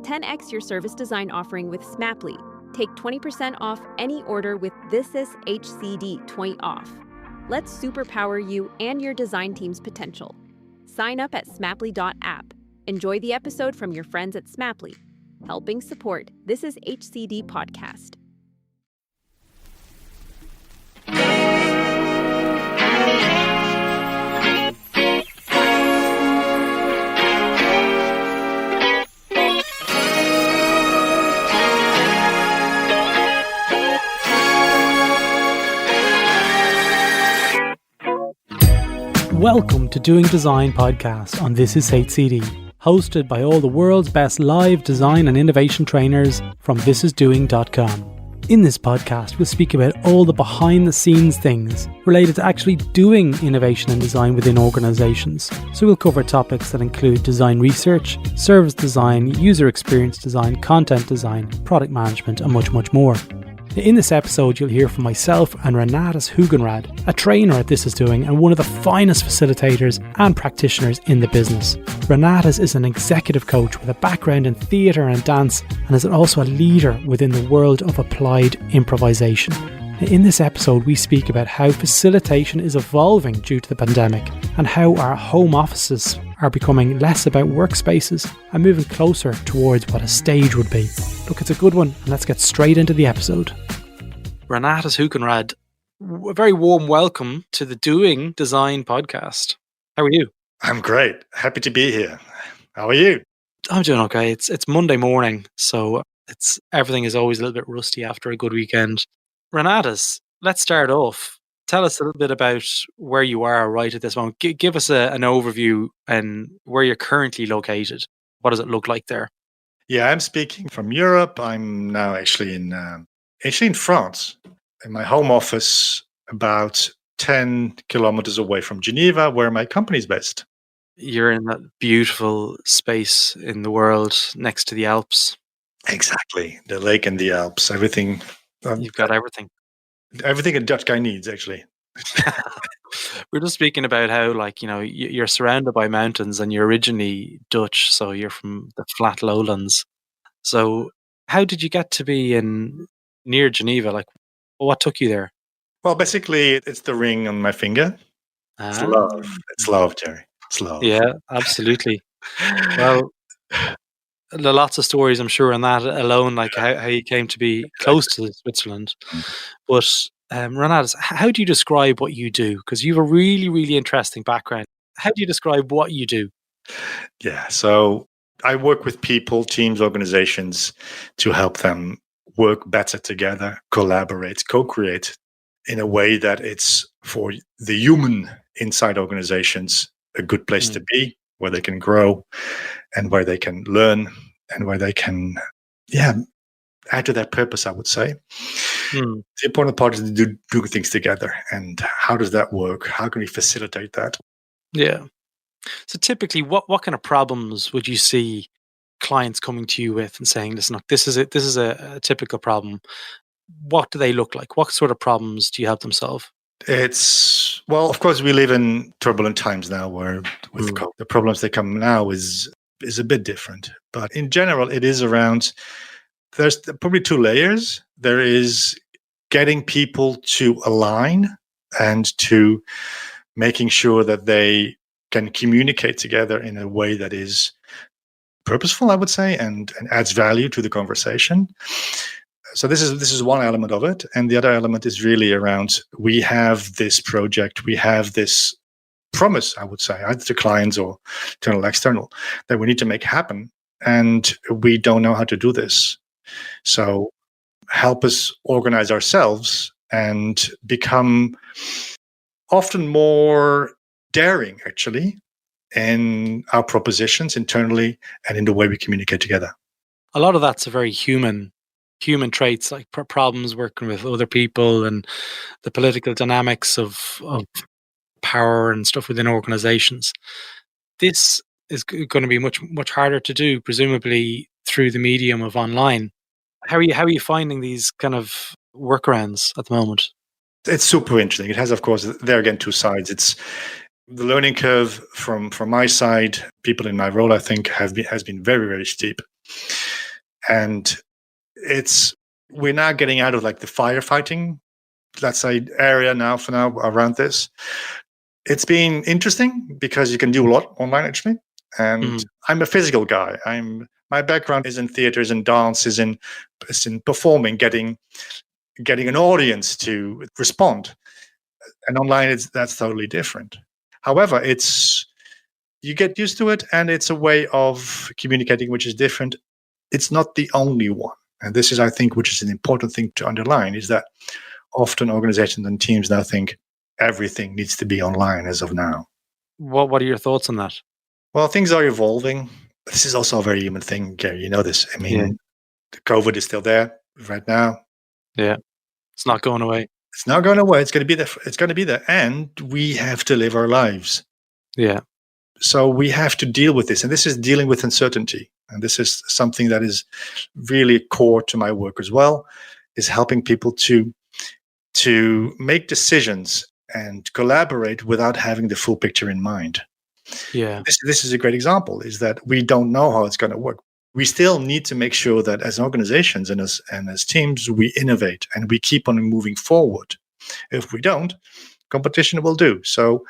10x your service design offering with Smaply. Take 20% off any order with This Is HCD 20 off. Let's superpower you and your design team's potential. Sign up at smaply.app. Enjoy the episode from your friends at Smaply, helping support This Is HCD podcast. Welcome to Doing Design podcast on This Is HCD, hosted by all the world's best live design and innovation trainers from thisisdoing.com. In this podcast, we'll speak about all the behind-the-scenes things related to actually doing innovation and design within organizations. So we'll cover topics that include design research, service design, user experience design, content design, product management, and much, much more. In this episode, you'll hear from myself and Renatus Hoogenraad, a trainer at This Is Doing and one of the finest facilitators and practitioners in the business. Renatus is an executive coach with a background in theatre and dance and is also a leader within the world of applied improvisation. In this episode, we speak about how facilitation is evolving due to the pandemic and how our home offices are becoming less about workspaces and moving closer towards what a stage would be. Look, it's a good one, and let's get straight into the episode. Renatus Hoogenraad, a very warm welcome to the Doing Design podcast. How are you? I'm great. Happy to be here. How are you? I'm doing okay. It's Monday morning, so everything is always a little bit rusty after a good weekend. Renatus, let's start off. Tell us a little bit about where you are right at this moment. Give us an overview and where you're currently located. What does it look like there? Yeah, I'm speaking from Europe. I'm now actually in France, in my home office, about 10 kilometers away from Geneva, where my company is based. You're in that beautiful space in the world next to the Alps. Exactly. The lake and the Alps, everything. You've got everything. Everything a Dutch guy needs, actually. We're just speaking about how, you're surrounded by mountains and you're originally Dutch, so you're from the flat lowlands. So how did you get to be near Geneva? What took you there? Well, basically, it's the ring on my finger. It's love. It's love, Gerry. It's love. Yeah, absolutely. Well, there are lots of stories, I'm sure, on that alone, like how you came to be close to Switzerland. But Renatus, how do you describe what you do? Because you have a really, really interesting background. How do you describe what you do? Yeah, so I work with people, teams, organizations to help them work better together, collaborate, co-create in a way that it's for the human inside organizations a good place to be, where they can grow and where they can learn and where they can, add to their purpose, I would say. The important part is to do things together. And how does that work? How can we facilitate that? Yeah. So typically, what kind of problems would you see clients coming to you with and saying, listen, look, this is a typical problem. What do they look like? What sort of problems do you help them solve? Of course, we live in turbulent times now where with the problems that come now is a bit different. But in general, it is around, there's probably two layers. There is getting people to align and to making sure that they can communicate together in a way that is purposeful, I would say, and adds value to the conversation. So this is one element of it. And the other element is really around, we have this project, we have this promise, I would say, either to clients or internal, external, that we need to make happen. And we don't know how to do this. So help us organize ourselves and become often more daring, actually, in our propositions internally and in the way we communicate together. A lot of that's a very human traits, like problems working with other people and the political dynamics of power and stuff within organizations. This is going to be much harder to do, presumably through the medium of online. How are you finding these kind of workarounds at the moment? It's super interesting. It has, of course, there again, two sides. It's the learning curve from my side. People in my role, I think, has been very, very steep. And we're now getting out of like the firefighting, let's say, area now for now around this. It's been interesting because you can do a lot online actually. And I'm a physical guy. My background is in theaters and dance, is in performing, getting an audience to respond. And online, that's totally different. However, you get used to it, and it's a way of communicating which is different. It's not the only one. And this is, I think, which is an important thing to underline, is that often organizations and teams now think everything needs to be online as of now. What are your thoughts on that? Well, things are evolving. This is also a very human thing, Gerry. You know this. I mean, COVID is still there right now. Yeah, it's not going away. It's not going away. It's going to be there. It's going to be there, and we have to live our lives. Yeah. So we have to deal with this, and this is dealing with uncertainty. And this is something that is really core to my work as well, is helping people to make decisions and collaborate without having the full picture in mind. Yeah. This is a great example, is that we don't know how it's going to work. We still need to make sure that as organizations and as teams, we innovate and we keep on moving forward. If we don't, competition will do. So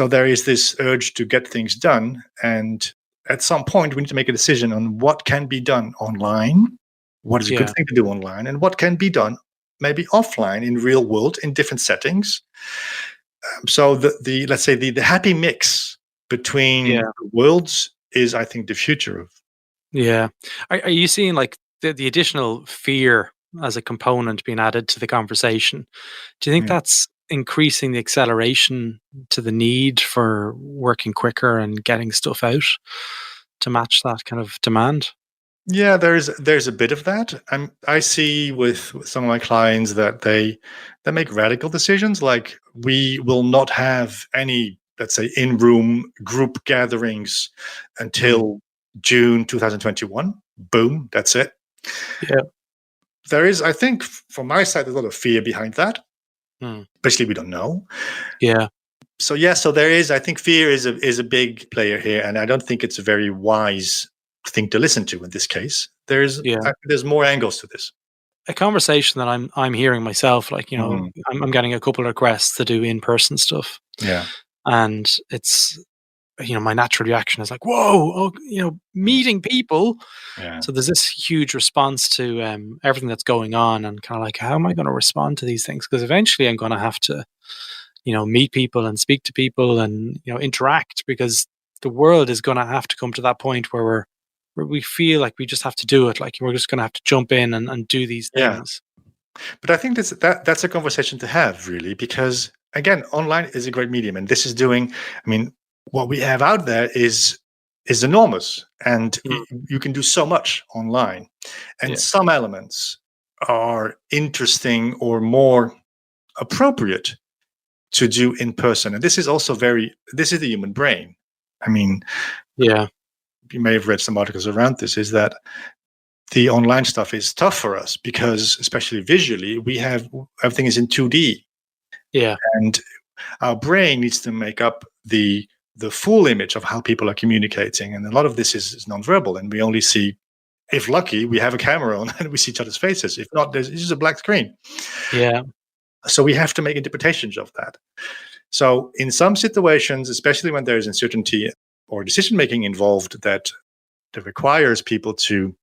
there is this urge to get things done. And at some point, we need to make a decision on what can be done online, what is a good thing to do online, and what can be done maybe offline in real world in different settings. So the let's say the happy mix between worlds is, I think, the future of. Yeah. Are you seeing like the additional fear as a component being added to the conversation? Do you think that's increasing the acceleration to the need for working quicker and getting stuff out to match that kind of demand? Yeah, there's a bit of that. I see with some of my clients that they make radical decisions, like we will not have any, let's say, in-room group gatherings until June 2021. Boom, that's it. Yeah. There is, I think, from my side, there's a lot of fear behind that. Basically, we don't know. Yeah. So there is, I think, fear is a big player here, and I don't think it's a very wise thing to listen to in this case. There's more angles to this. A conversation that I'm hearing myself, like, you know, I'm getting a couple of requests to do in-person stuff. Yeah. And it's, you know, my natural reaction is like, whoa, meeting people. Yeah. So there's this huge response to everything that's going on, and kind of like, how am I going to respond to these things? Because eventually I'm going to have to, you know, meet people and speak to people and, you know, interact, because the world is going to have to come to that point where we feel like we just have to do it. Like we're just going to have to jump in and do these things. But I think that's a conversation to have, really, because again, online is a great medium, and this is doing, I mean, what we have out there is enormous, and you can do so much online, and some elements are interesting or more appropriate to do in person. And this is also this is the human brain. I mean, you may have read some articles around this, is that the online stuff is tough for us because, especially visually, everything is in 2D. Yeah. And our brain needs to make up the full image of how people are communicating. And a lot of this is nonverbal, and we only see, if lucky, we have a camera on and we see each other's faces. If not, it's just a black screen. Yeah. So we have to make interpretations of that. So in some situations, especially when there is uncertainty or decision-making involved that requires people to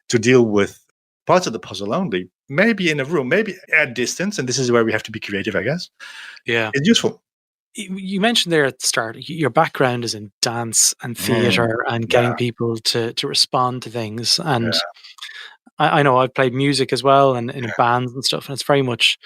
deal with parts of the puzzle only, maybe in a room, maybe at distance, and this is where we have to be creative, I guess. Yeah. It's useful. You mentioned there at the start, your background is in dance and theatre and getting people to respond to things. And I know I've played music as well, and in bands and stuff, and it's very much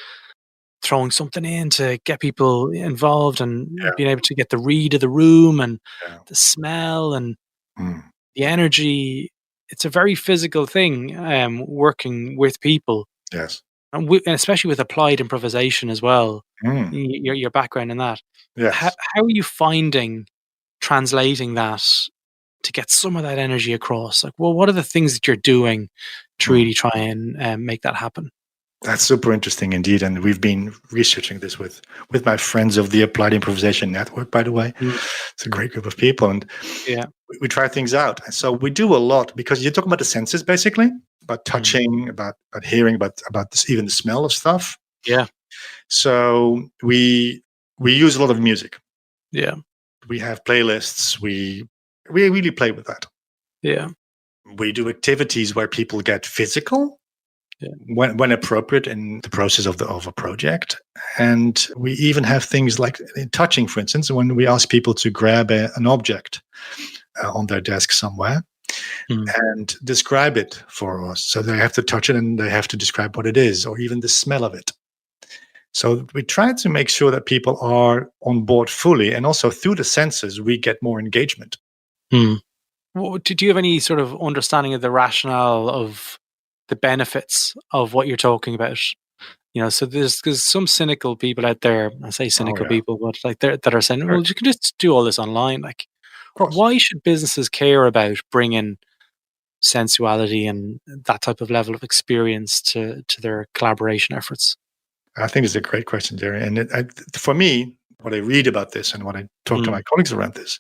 throwing something in to get people involved and being able to get the read of the room and the smell and the energy. It's a very physical thing, working with people. Yes. And especially with applied improvisation as well, your background in that. Yes. How are you finding translating that to get some of that energy across? Like, well, what are the things that you're doing to really try and make that happen? That's super interesting indeed, and we've been researching this with my friends of the Applied Improvisation Network. By the way, Mm. it's a great group of people, and Yeah. we try things out. And so we do a lot because you're talking about the senses, basically, about touching, about hearing, about this, even the smell of stuff. Yeah. So we use a lot of music. Yeah. We have playlists. We really play with that. Yeah. We do activities where people get physical. Yeah. When appropriate in the process of a project. And we even have things like in touching, for instance, when we ask people to grab an object on their desk somewhere and describe it for us. So they have to touch it and they have to describe what it is, or even the smell of it. So we try to make sure that people are on board fully, and also through the senses, we get more engagement. Well, do you have any sort of understanding of the rationale of the benefits of what you're talking about? So there's some cynical people out there. I say cynical people, but like that are saying, well, you can just do all this online. Like, why should businesses care about bringing sensuality and that type of level of experience to their collaboration efforts? I think it's a great question, Gerry. And for me, what I read about this and what I talk to my colleagues around this,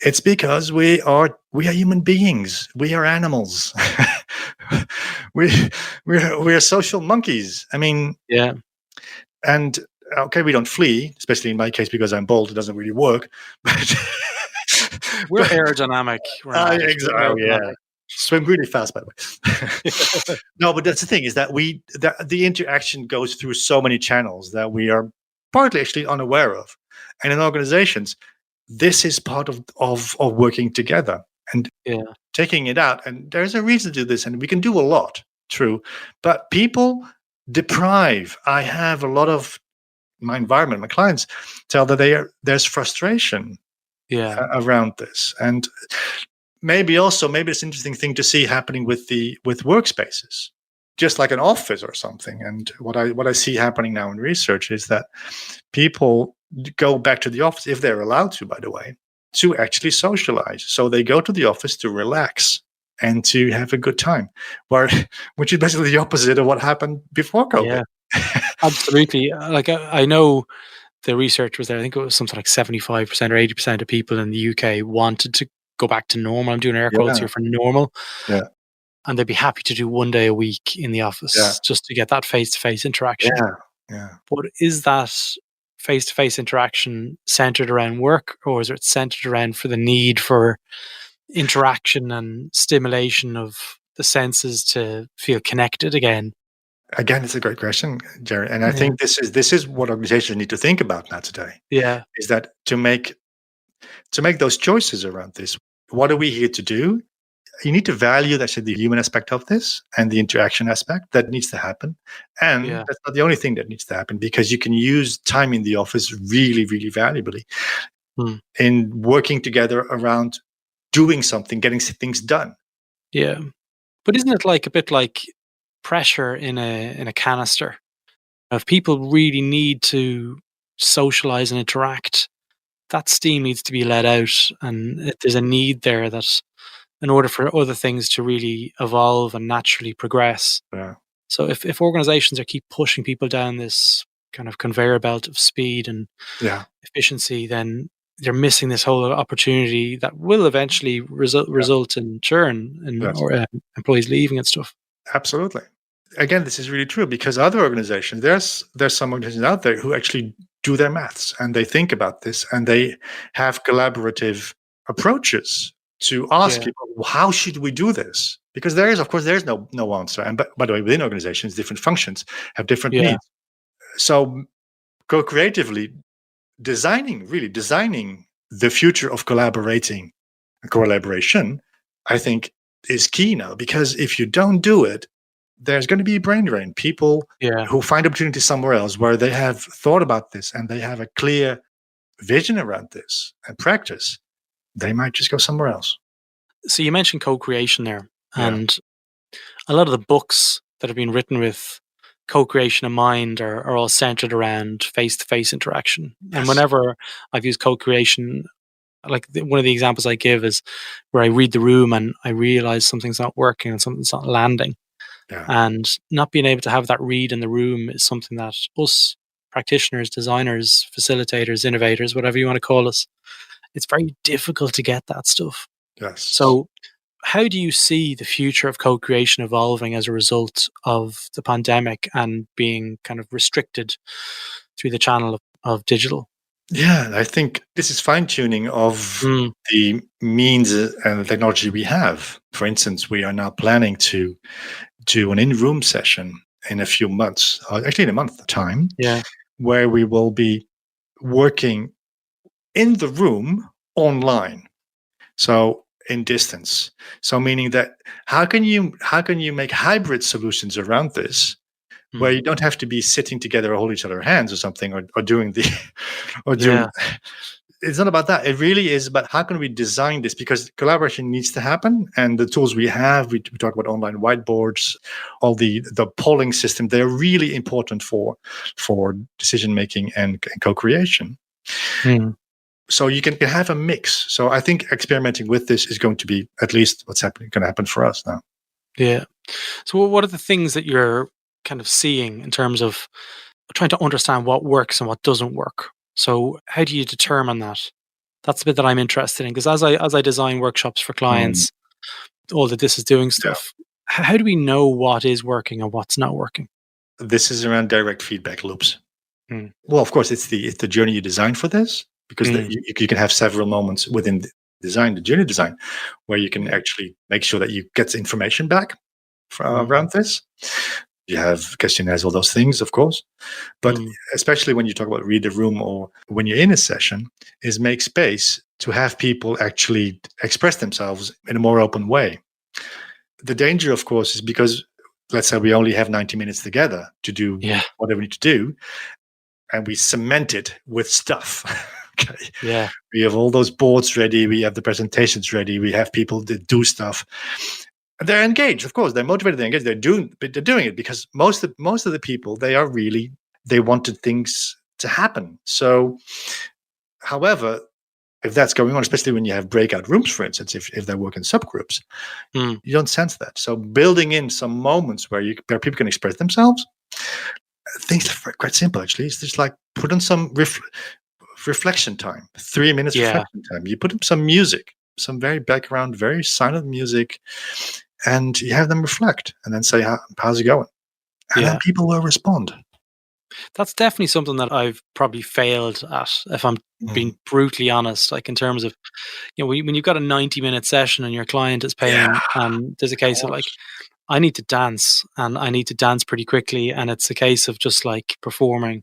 it's because we are human beings. We are animals. we're social monkeys. I mean, yeah. And okay, we don't flee, especially in my case because I'm bald. It doesn't really work. But we're aerodynamic. Exactly. Yeah. Swim really fast, by the way. No, but that's the thing, is that the interaction goes through so many channels that we are partly actually unaware of. And in organizations, this is part of working together and taking it out. And there's a reason to do this, and we can do a lot, true. But people deprive. I have a lot of my environment, my clients tell that there's frustration around this. And maybe it's an interesting thing to see happening with workspaces, just like an office or something. And what I see happening now in research is that people go back to the office, if they're allowed to, by the way, to actually socialize. So they go to the office to relax and to have a good time, which is basically the opposite of what happened before COVID. Yeah, absolutely. Like I know the research was there. I think it was something like 75% or 80% of people in the UK wanted to go back to normal. I'm doing air quotes here for normal. Yeah. And they'd be happy to do one day a week in the office just to get that face-to-face interaction. Yeah. But is that face-to-face interaction centered around work, or is it centered around for the need for interaction and stimulation of the senses to feel connected again? Again, it's a great question, Gerry. And I think this is what organizations need to think about now today. Yeah. Is that to make those choices around this, what are we here to do? You need to value the human aspect of this and the interaction aspect that needs to happen. And that's not the only thing that needs to happen, because you can use time in the office really, really valuably in working together around doing something, getting things done. Yeah. But isn't it like a bit like pressure in a canister? If people really need to socialize and interact, that steam needs to be let out, and there's a need there that in order for other things to really evolve and naturally progress. Yeah. So if organizations are keep pushing people down this kind of conveyor belt of speed and efficiency, then they're missing this whole opportunity that will eventually result in churn and or employees leaving and stuff. Absolutely. Again, this is really true, because other organizations, there's some organizations out there who actually do their maths and they think about this and they have collaborative approaches to ask people, how should we do this? Because there's no answer. And by the way, within organizations, different functions have different needs. So go creatively designing the future of collaboration, I think is key now, because if you don't do it, there's going to be brain drain. People who find opportunity somewhere else where they have thought about this and they have a clear vision around this and practice, they might just go somewhere else. So you mentioned co-creation there, and a lot of the books that have been written with co-creation in mind are all centered around face-to-face interaction. And whenever I've used co-creation, like one of the examples I give is where I read the room and I realize something's not working and something's not landing. Yeah. And not being able to have that read in the room is something that us practitioners, designers, facilitators, innovators, whatever you want to call us, it's very difficult to get that stuff. Yes. So how do you see the future of co-creation evolving as a result of the pandemic and being kind of restricted through the channel of digital? Yeah, I think this is fine-tuning of Mm, the means and the technology we have. For instance, we are now planning to do an in-room session in a few months, actually in a month's time, yeah. where we will be working in the room online. So in distance. So meaning that how can you make hybrid solutions around this where you don't have to be sitting together or hold each other's hands or something or doing the or doing Yeah. it's not about that. It really is about how can we design this, because collaboration needs to happen, and the tools we have, we talk about online whiteboards, all the polling system, they're really important for decision making and co-creation. Mm. So you can have a mix. So I think experimenting with this is going to be at least what's going to happen for us now. Yeah. So what are the things that you're kind of seeing in terms of trying to understand what works and what doesn't work? So how do you determine that? That's the bit that I'm interested in, because as I design workshops for clients, all the This Is Doing Yeah. stuff, how do we know what is working and what's not working? This is around direct feedback loops. Mm. Well, of course, it's the journey you design for this, because Mm. you can have several moments within the journey design, where you can Yeah. actually make sure that you get the information back Mm. around this. You have questionnaires, all those things, of course. But Mm. especially when you talk about read the room or when you're in a session, is make space to have people actually express themselves in a more open way. The danger, of course, is because, let's say we only have 90 minutes together to do Yeah. whatever we need to do, and we cement it with stuff. Okay. Yeah. We have all those boards ready. We have the presentations ready. We have people that do stuff. And they're engaged, of course. They're motivated. They're engaged. They're doing it because most of the people, they wanted things to happen. So, however, if that's going on, especially when you have breakout rooms, for instance, if they work in subgroups, Mm. you don't sense that. So, building in some moments where people can express themselves, things are quite simple. Actually, it's just like put on some reflection time, 3 minutes Yeah. reflection time. You put in some music, some very background, very silent music, and you have them reflect and then say, how's it going? And Yeah. then people will respond. That's definitely something that I've probably failed at, if I'm being brutally honest, like in terms of, when you've got a 90-minute session and your client is paying, Yeah, and there's a case of like, I need to dance and I need to dance pretty quickly. And it's a case of just like performing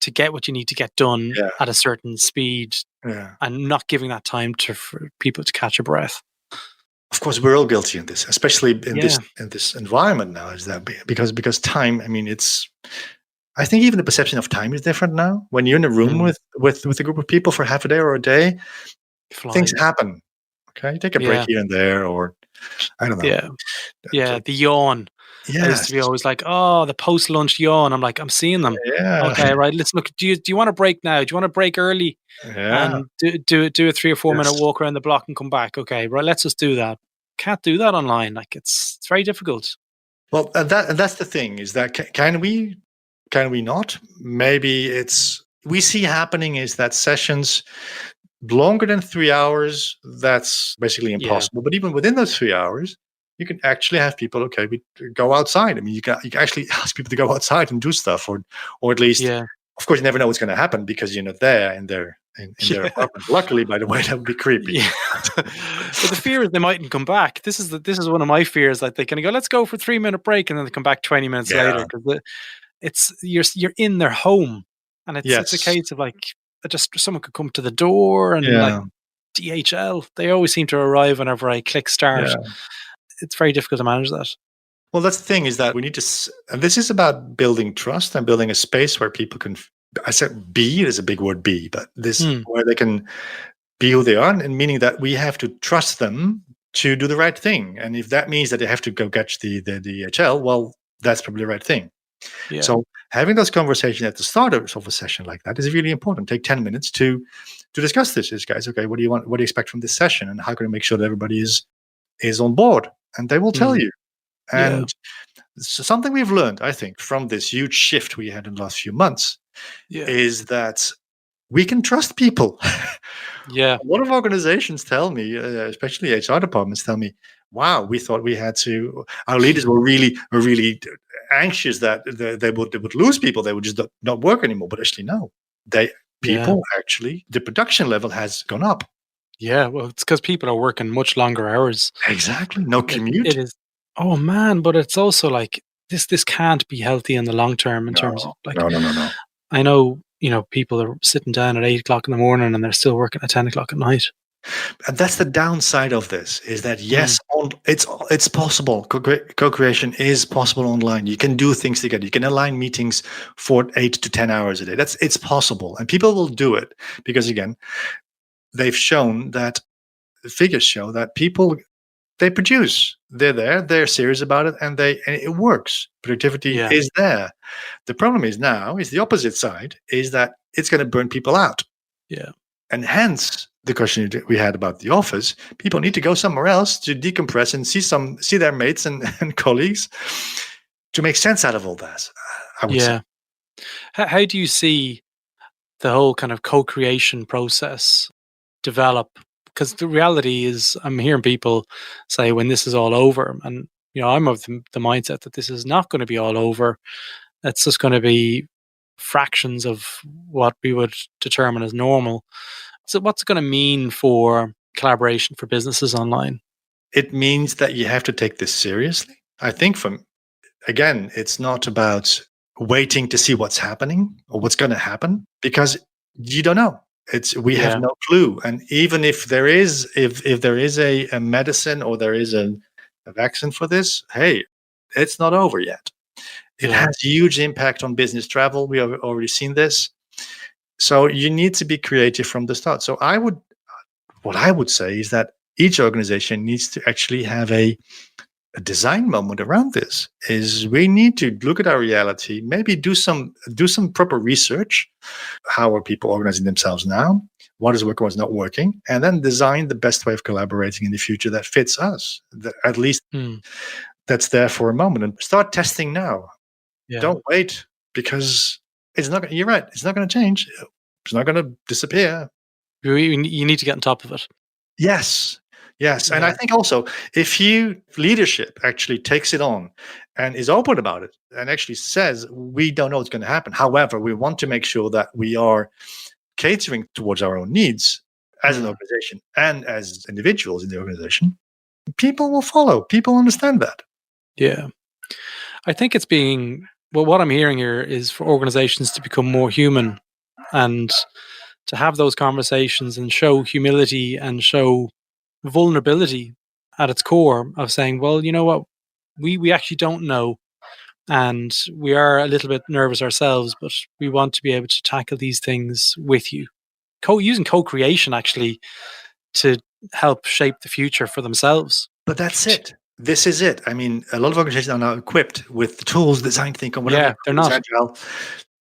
to get what you need to get done Yeah. at a certain speed, Yeah. and not giving that time for people to catch a breath. Of course, we're all guilty in this, especially in Yeah. this environment now. Is that because time? I mean, I think even the perception of time is different now. When you're in a room with a group of people for half a day or a day, things happen. Okay, you take a break Yeah. here and there, or I don't know. Yeah. Yeah. The yawn. I used to be always like, oh, the post-lunch yawn. I'm like, I'm seeing them. Yeah. Okay, right. Let's look. Do you want to break now? Do you want to break early Yeah. and do a 3 or 4 minute Yes. walk around the block and come back? Okay, right. Let's just do that. Can't do that online. Like it's very difficult. Well, and that's the thing, is that can we not? Maybe we see happening is that sessions longer than 3 hours, that's basically impossible. But even within those 3 hours, you can actually have people, okay, we go outside. I mean, you can actually ask people to go outside and do stuff, or at least, of course, you never know what's going to happen because you're not there in their apartment. Luckily, by the way, that would be creepy. Yeah. But the fear is they mightn't come back. This is one of my fears. Like they kind of go, let's go for a 3-minute break, and then they come back 20 minutes later, because you're in their home, and it's a case of like just someone could come to the door, and like DHL, they always seem to arrive whenever I click start. Yeah. It's very difficult to manage that. Well, that's the thing, is that we need to, and this is about building trust and building a space where people can, I said be, there's a big word be, but this, where they can be who they are, and meaning that we have to trust them to do the right thing. And if that means that they have to go catch the DHL, well, that's probably the right thing. Yeah. So having those conversations at the start of a session like that is really important. Take 10 minutes to discuss this. Guys, okay, what do you want? What do you expect from this session? And how can we make sure that everybody is on board? And they will tell you. And so something we've learned, I think, from this huge shift we had in the last few months is that we can trust people. Yeah. A lot of organizations tell me, especially HR departments tell me, wow, we thought we had to, our leaders were really anxious that they would lose people. They would just not work anymore. But actually, no, actually, the production level has gone up. Yeah, well, it's because people are working much longer hours. Exactly. No commute. It is. Oh man, but it's also like this can't be healthy in the long term in terms of like. No. I know, people are sitting down at 8 o'clock in the morning and they're still working at 10 o'clock at night. And that's the downside of this, is that yes, it's possible. Co-creation is possible online. You can do things together. You can align meetings for 8 to 10 hours a day. It's possible, and people will do it because, again, they've shown that figures show that people, they produce. They're there. They're serious about it, and it works. Productivity is there. The problem is the opposite side, is that it's going to burn people out. Yeah. And hence the question we had about the office, people need to go somewhere else to decompress and see their mates and colleagues to make sense out of all that, I would say. How do you see the whole kind of co-creation process develop? Because the reality is, I'm hearing people say when this is all over, and I'm of the mindset that this is not going to be all over. It's just going to be fractions of what we would determine as normal. So what's it going to mean for collaboration for businesses online? It means that you have to take this seriously. I think again, it's not about waiting to see what's happening or what's going to happen, because you don't know. We have no clue. And even if there is a medicine or there is a vaccine for this, hey, it's not over yet. It has huge impact on business travel. We have already seen this. So you need to be creative from the start. So what I would say is that each organization needs to actually have a design moment around this. Is we need to look at our reality, maybe do some proper research. How are people organizing themselves now? What is working, what's not working? And then design the best way of collaborating in the future that fits us. At least that's there for a moment. And start testing now. Yeah. Don't wait, because it's not. You're right. It's not going to change. It's not going to disappear. You need to get on top of it. Yes. And I think also, if leadership actually takes it on and is open about it and actually says, we don't know what's going to happen. However, we want to make sure that we are catering towards our own needs as an organization and as individuals in the organization, people will follow. People understand that. Yeah. I think it's what I'm hearing here is for organizations to become more human and to have those conversations and show humility and show vulnerability at its core of saying, well, you know what, we actually don't know, and we are a little bit nervous ourselves, but we want to be able to tackle these things with you. Using co-creation actually to help shape the future for themselves. But that's it. This is it. I mean, a lot of organizations are now equipped with the tools, design thinking, whatever. Yeah, they're not. Agile.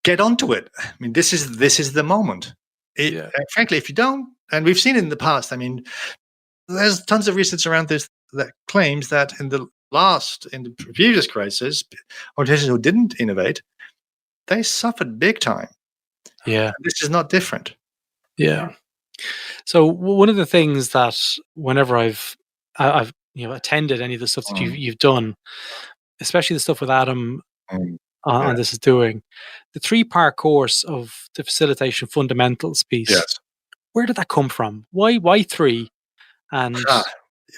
Get onto it. I mean, this is the moment. Frankly, if you don't, and we've seen it in the past, I mean, there's tons of research around this that claims that in the previous crisis, organizations who didn't innovate, they suffered big time. Yeah. This is not different. Yeah. So one of the things that whenever I've attended any of the stuff that you've done, especially the stuff with Adam on This Is Doing, the 3-part course of the facilitation fundamentals piece. Yes. Where did that come from? Why 3? And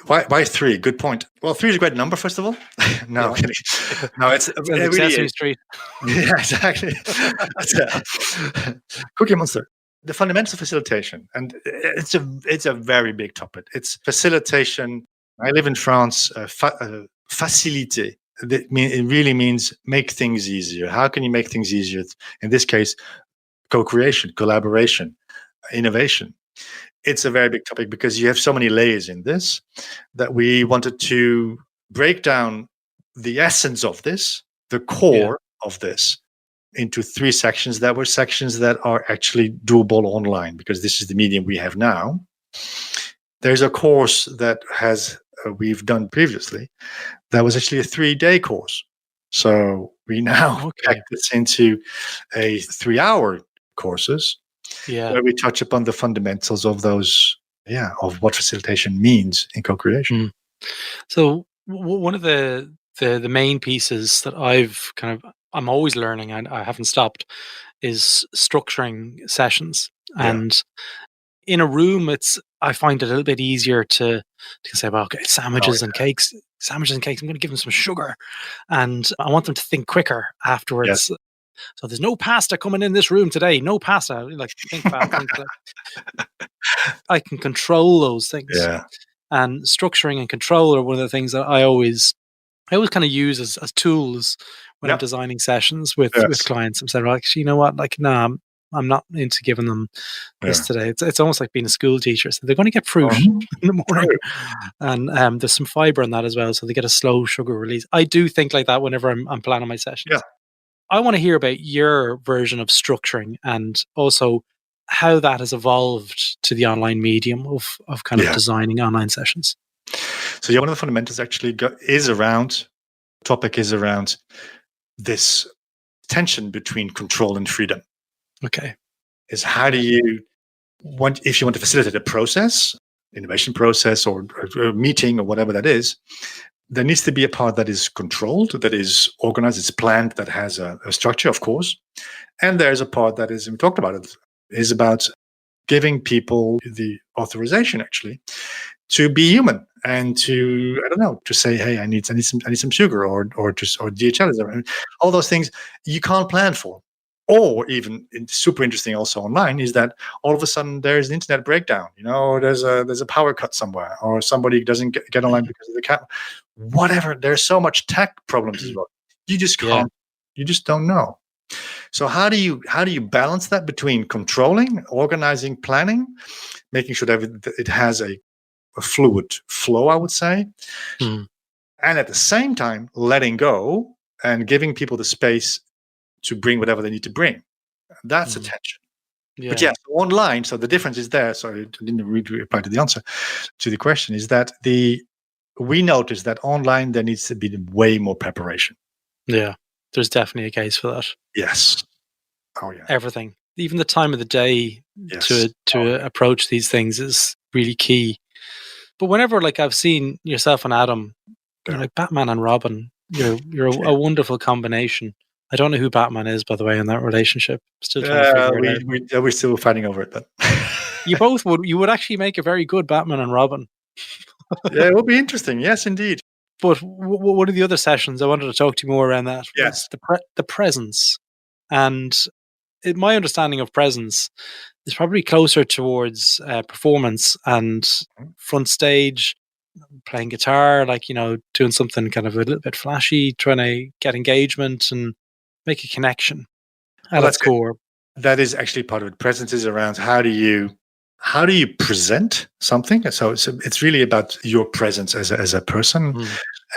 why 3? Good point. Well, 3 is a great number, first of all. No, it's Sesame Street. Yeah, exactly. Cookie Monster. The fundamentals of facilitation, and it's a very big topic. It's facilitation. I live in France. Faciliter. It really means make things easier. How can you make things easier? In this case, co-creation, collaboration, innovation. It's a very big topic because you have so many layers in this that we wanted to break down the essence of this, the core of this, into 3 sections that were sections that are actually doable online, because this is the medium we have now. There's a course that has we've done previously, that was actually a 3-day course. So we now pack this into a 3-hour courses where we touch upon the fundamentals of those, of what facilitation means in co-creation. So one of the main pieces that I'm always learning, and I haven't stopped, is structuring sessions. And in a room, I find it a little bit easier to say, well, okay, sandwiches and cakes. I'm going to give them some sugar, and I want them to think quicker afterwards. So there's no pasta coming in this room today. No pasta. Like, think about things. I can control those things. And structuring and control are one of the things that I always kind of use as tools when I'm designing sessions with clients. I'm saying, well, actually, you know what? Like, no, I'm not into giving them this today. It's almost like being a school teacher. So they're going to get fruit in the morning, and there's some fiber in that as well, so they get a slow sugar release. I do think like that whenever I'm planning my sessions. I want to hear about your version of structuring, and also how that has evolved to the online medium of kind of designing online sessions. So one of the fundamentals actually is around this tension between control and freedom. Okay. Is how do you if you want to facilitate a process, innovation process, or a meeting or whatever that is, there needs to be a part that is controlled, that is organized, it's planned, that has a structure, of course. And there's a part that is, we talked about it, is about giving people the authorization actually to be human and to, I don't know, to say, hey, I need some sugar or DHL is around. All those things you can't plan for. Or even super interesting also online is that all of a sudden there's an internet breakdown, or there's a power cut somewhere, or somebody doesn't get online because of the cat. Whatever. There's so much tech problems as well. You just can't. You just don't know. So how do you balance that between controlling, organizing, planning, making sure that it has a fluid flow, I would say, and at the same time letting go and giving people the space to bring whatever they need to bring. That's a tension. But so online, so the difference is there. Sorry, I didn't really reply to the answer to the question, is that we notice that online there needs to be way more preparation. Yeah, there's definitely a case for that. Yes. Oh yeah. Everything, even the time of the day to approach these things is really key. But whenever, like, I've seen yourself and Adam, like Batman and Robin, you're a wonderful combination. I don't know who Batman is, by the way, in that relationship. Still trying to figure it out. We're still fighting over it, but you would actually make a very good Batman and Robin. Yeah, it would be interesting. Yes, indeed. But one of the other sessions I wanted to talk to you more around that. Yes, the presence, and my understanding of presence is probably closer towards performance and front stage, playing guitar, like, doing something kind of a little bit flashy, trying to get engagement and make a connection at its core. That is actually part of it. Presence is around how do you present something. So it's really about your presence as a person,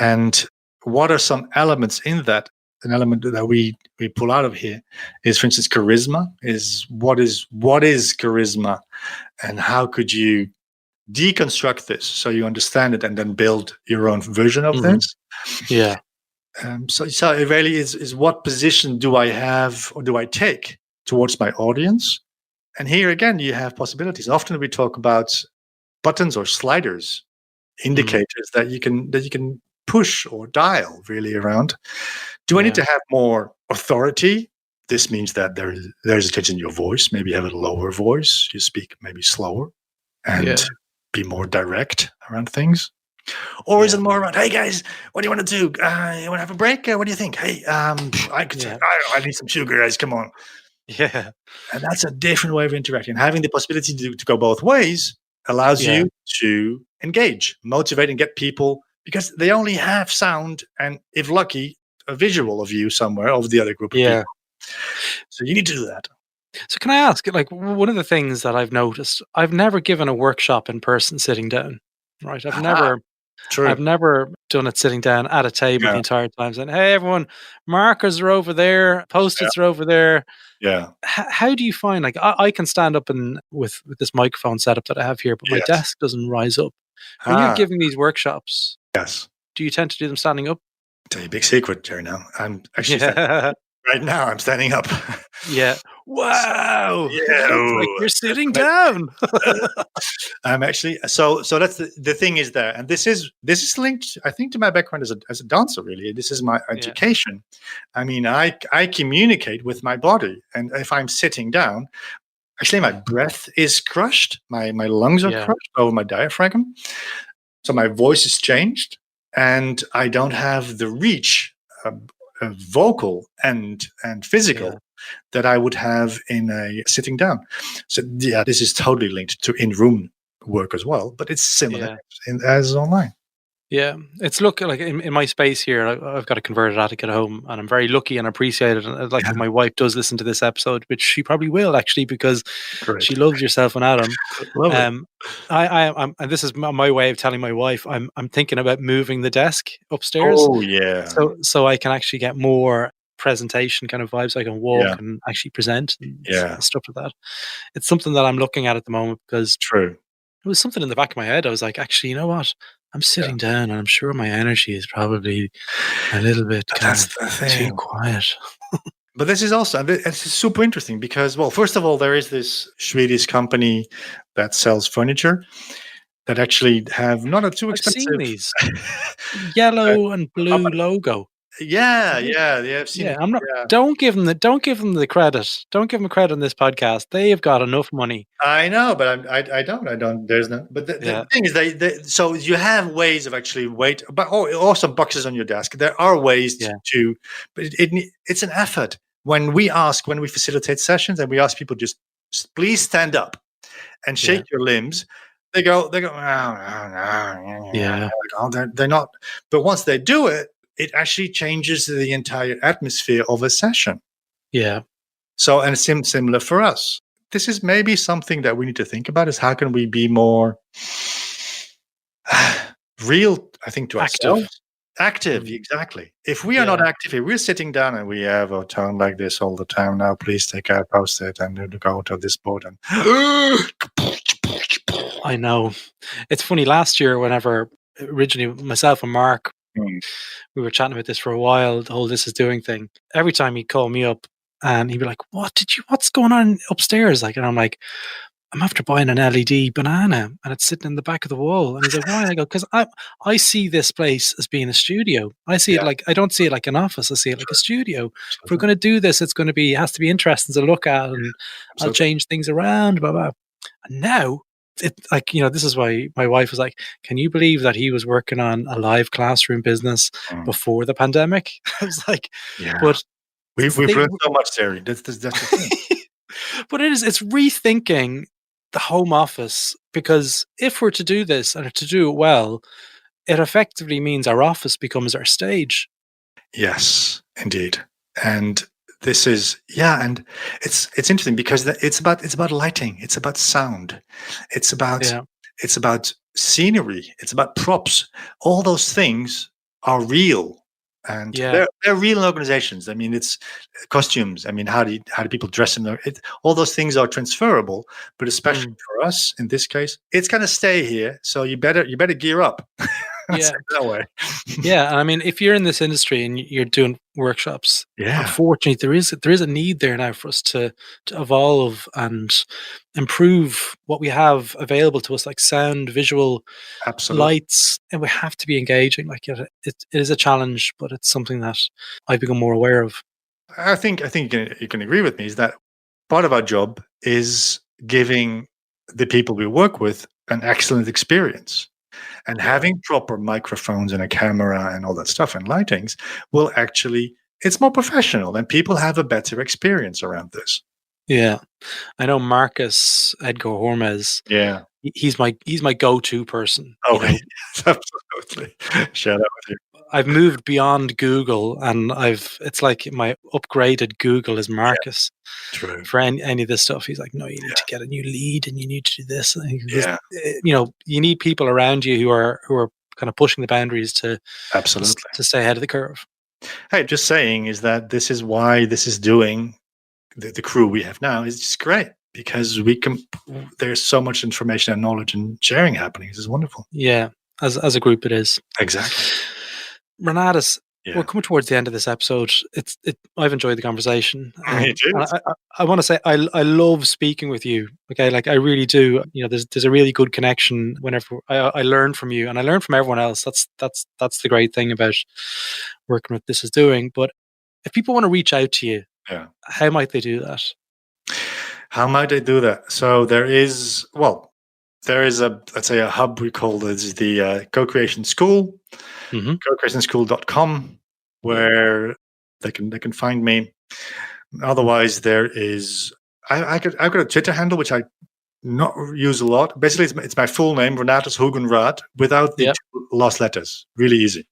and what are some elements in that. An element that we pull out of here is, for instance, charisma. Is what is charisma, and how could you deconstruct this so you understand it and then build your own version of this? Yeah. So it really is what position do I have or do I take towards my audience? And here again, you have possibilities. Often we talk about buttons or sliders, indicators that you can push or dial really around. Do I need to have more authority? This means that there's a change in your voice. Maybe you have a lower voice. You speak maybe slower and be more direct around things. Or is it more around, hey guys, what do you want to do? You want to have a break? What do you think? Hey, I need some sugar, guys. Come on. Yeah. And that's a different way of interacting. Having the possibility to go both ways allows you to engage, motivate, and get people, because they only have sound and, if lucky, a visual of you somewhere of the other group of people. So you need to do that. So can I ask, like, one of the things that I've noticed, I've never given a workshop in person sitting down, right? I've never done it sitting down at a table the entire time saying, hey, everyone, markers are over there, Post-its are over there. Yeah. How do you find, like, I can stand up and with this microphone setup that I have here, but my desk doesn't rise up. When you're giving these workshops, yes. do you tend to do them standing up? Tell you a big secret, Gerry. Now I'm actually right now. I'm standing up. Yeah. Wow. Yeah. It looks like you're sitting down. I'm actually so that's the thing is there, and this is linked, I think, to my background as a dancer. Really, this is my education. I mean, I communicate with my body, and if I'm sitting down, actually my breath is crushed, my lungs are crushed over my diaphragm, so my voice is changed, and I don't have the reach, vocal and physical, that I would have in a sitting down. So this is totally linked to in-room work as well, but it's similar as online. Yeah, it's like in my space here, I've got a converted attic at home, and I'm very lucky and appreciate it. And if my wife does listen to this episode, which she probably will actually, because she loves yourself and Adam. I'm and this is my way of telling my wife I'm thinking about moving the desk upstairs. Oh yeah. So I can actually get more presentation kind of vibes. I can walk and actually present and stuff like that. It's something that I'm looking at the moment, because it was something in the back of my head. I was like, actually, you know what? I'm sitting down, and I'm sure my energy is probably a little bit too quiet. But this is also, it's super interesting because, well, first of all, there is this Swedish company that sells furniture that actually have not a too expensive. I've seen these yellow and blue logo. Yeah, I've seen it. I'm not. Don't give them the credit. Don't give them credit on this podcast. They have got enough money. I know, but I don't. There's no. But the thing is, so you have ways of actually but also boxes on your desk. There are ways to, but it's an effort. When we facilitate sessions and we ask people just please stand up and shake your limbs, they go. They're not. But once they do it, it actually changes the entire atmosphere of a session. Yeah. So, and it's similar for us. This is maybe something that we need to think about: is how can we be more real? I think to ourselves. Active, exactly. If we are not active, if we're sitting down and we have a tone like this all the time, now please take out post-it and go to this board and. I know. It's funny. Last year, whenever originally myself and Mark, we were chatting about this for a while, the whole "this is doing" thing. Every time he'd call me up and he'd be like, what's going on upstairs? Like, and I'm like, I'm after buying an LED banana and it's sitting in the back of the wall. And he's like, why? And I go, because I see this place as being a studio. I see it like, I don't see it like an office. I see it like a studio. If we're going to do this, it has to be interesting to look at, and I'll change things around, blah, blah. And now, this is why my wife was like, can you believe that he was working on a live classroom business before the pandemic? I was like, but we've learned so much, Gerry. That's the thing. But it's rethinking the home office, because if we're to do this and to do it well, it effectively means our office becomes our stage. Yes, indeed. And this is and it's interesting because it's about lighting, it's about sound, it's about scenery, it's about props. All those things are real, and they're real organizations. I mean, it's costumes. I mean, how do people dress in all those things are transferable, but especially for us in this case, it's going to stay here. So you better gear up. That way. And I mean, if you're in this industry and you're doing workshops, unfortunately there is a need there now for us to evolve and improve what we have available to us, like sound, visual, lights, and we have to be engaging. Like it is a challenge, but it's something that I've become more aware of. I think you can agree with me, is that part of our job is giving the people we work with an excellent experience. And having proper microphones and a camera and all that stuff and lightings will actually, it's more professional and people have a better experience around this. Yeah. I know Marcus Edgar Hormez. Yeah. He's my go-to person. Oh, yes, absolutely. Share that with you. I've moved beyond Google, and it's like my upgraded Google is Marcus. True. For any of this stuff, he's like, no, you need to get a new lead, and you need to do this. You need people around you who are kind of pushing the boundaries to stay ahead of the curve. Hey, just saying is that this is why this is doing the crew we have now is just great. because there's so much information and knowledge and sharing happening. This is wonderful. Yeah, as a group it is. Exactly. Renatus, Yeah. we're coming towards the end of this episode. I've enjoyed the conversation. Me too. I want to say I love speaking with you. Okay, like I really do. There's a really good connection whenever I learn from you, and I learn from everyone else. That's the great thing about working with This Is Doing. But if people want to reach out to you, how might they do that? How might they do that? So there is a hub we call this the Co-Creation School, co-creationschool.com, where they can find me. Otherwise, there is I've got a Twitter handle which I not use a lot. Basically, it's my full name, Renatus Hoogenraad, without the two lost letters. Really easy.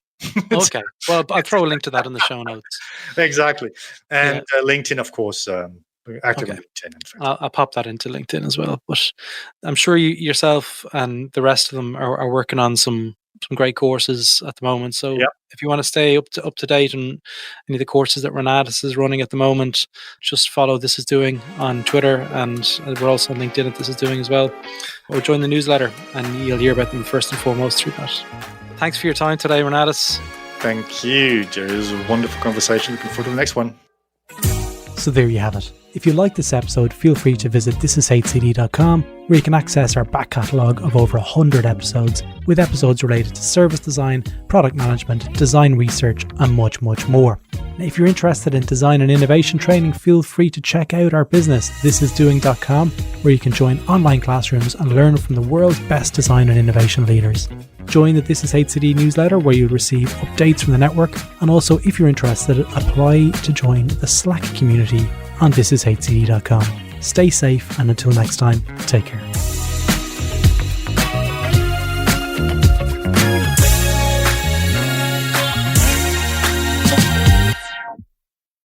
Okay. Well, I'll throw a link to that in the show notes. Exactly. And LinkedIn, of course. Active on LinkedIn. I'll pop that into LinkedIn as well. But I'm sure you yourself and the rest of them are working on some great courses at the moment. So if you want to stay up to date on any of the courses that Renatus is running at the moment, just follow This Is Doing on Twitter, and we're also on LinkedIn at This Is Doing as well. Or join the newsletter, and you'll hear about them first and foremost through that. Thanks for your time today, Renatus. Thank you, Gerry. It was a wonderful conversation. Looking forward to the next one. So there you have it. If you like this episode, feel free to visit thisishcd.com, where you can access our back catalogue of over 100 episodes, with episodes related to service design, product management, design research, and much, much more. Now, if you're interested in design and innovation training, feel free to check out our business, thisisdoing.com, where you can join online classrooms and learn from the world's best design and innovation leaders. Join the This Is HCD newsletter, where you'll receive updates from the network, and also, if you're interested, apply to join the Slack community on thisishcd.com. Stay safe, and until next time, take care.